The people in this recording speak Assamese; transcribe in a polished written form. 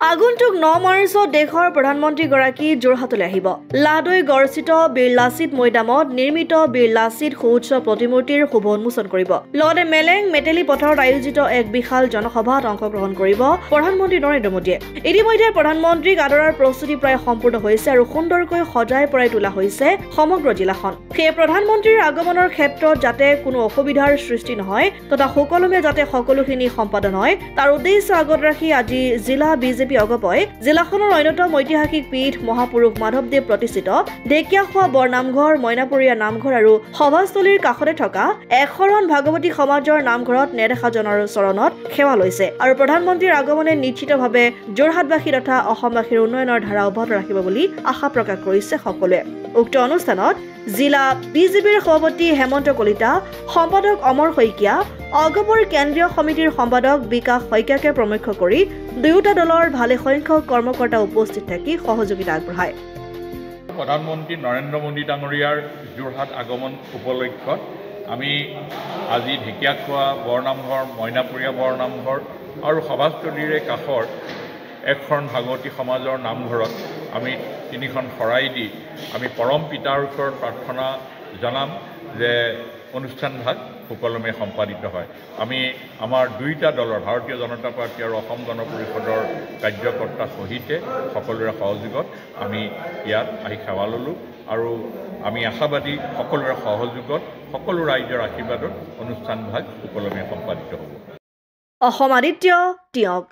আগন্তুক 9 মাৰ্চত দেশৰ প্ৰধানমন্ত্ৰীগৰাকী যোৰহাটলৈ আহিব। লাডৈ গড়স্থিত বীৰ লাচিত মৈদামত নিৰ্মিত বীৰ লাচিত সুউচ্চ প্ৰতিমূৰ্তিৰ শুভ উন্মোচন কৰিব। লগতে মেলেং মেটেলি পথাৰত আয়োজিত এক বিশাল জনসভাত অংশগ্ৰহণ কৰিব প্ৰধানমন্ত্ৰী নৰেন্দ্ৰ মোদীয়ে। ইতিমধ্যে প্ৰধানমন্ত্ৰীক আদৰাৰ প্ৰস্তুতি প্ৰায় সম্পূৰ্ণ হৈছে আৰু সুন্দৰকৈ সজাই পৰাই তোলা হৈছে সমগ্ৰ জিলাখন। সেই প্ৰধানমন্ত্ৰীৰ আগমনৰ ক্ষেত্ৰত যাতে কোনো অসুবিধাৰ সৃষ্টি নহয় তথা সুকলমে যাতে সকলোখিনি সম্পাদন হয় তাৰ উদ্দেশ্য আগত ৰাখি আজি জিলা বিজেপি অগপই জিলাখনৰ অন্যতম ঐতিহাসিক পীঠ মহাপুৰুষ মাধৱদেৱ প্ৰতিষ্ঠিত ঢেকীয়াখোৱা বৰনামঘৰ, মইনাপৰীয়া নামঘৰ আৰু সভাস্থলীৰ কাষতে থকা এশৰণ ভাগৱতী সমাজৰ নামঘৰত নেদেখাজনৰ চৰণত সেৱা লৈছে আৰু প্ৰধানমন্ত্ৰীৰ আগমনে নিশ্চিতভাৱে যোৰহাটবাসী তথা অসমবাসীৰ উন্নয়নৰ ধাৰা অব্যাহত ৰাখিব বুলি আশা প্ৰকাশ কৰিছে সকলোৱে। উক্ত অনুষ্ঠানত জিলা বিজেপিৰ সভাপতি হেমন্ত কলিতা, সম্পাদক অমৰ শইকীয়া, অগপৰ কেন্দ্ৰীয় সমিতিৰ সম্পাদক বিকাশ শইকীয়াকে প্ৰমুখ কৰি দুয়োটা দলৰ ভালে সংখ্যক কৰ্মকৰ্তা উপস্থিত থাকি সহযোগিতা আগবঢ়ায়। প্ৰধানমন্ত্ৰী নৰেন্দ্ৰ মোদী ডাঙৰীয়াৰ যোৰহাট আগমন উপলক্ষত আমি আজি ঢেকীয়াখোৱা বৰনামঘৰ, মইনাপৰীয়া বৰনামঘৰ আৰু সভাস্থলীৰে কাষৰ এখন ভাগৱতী সমাজৰ নামঘৰত আমি 3খন শৰাই দি আমি পৰম পিতাৰ ওচৰত প্ৰাৰ্থনা জনাম যে অনুষ্ঠানভাগ সুকলমে সম্পাদিত হয়। আমি আমাৰ দুয়োটা দলৰ ভাৰতীয় জনতা পাৰ্টি আৰু অসম গণ পৰিষদৰ কাৰ্যকৰ্তা সহিতে সকলোৰে সহযোগত আমি ইয়াত আহি সেৱা ল'লোঁ আৰু আমি আশাবাদী সকলোৰে সহযোগত সকলো ৰাইজৰ আশীৰ্বাদত অনুষ্ঠানভাগ সুকলমে সম্পাদিত হ'ব। অসম আদিত্য টিয়ক।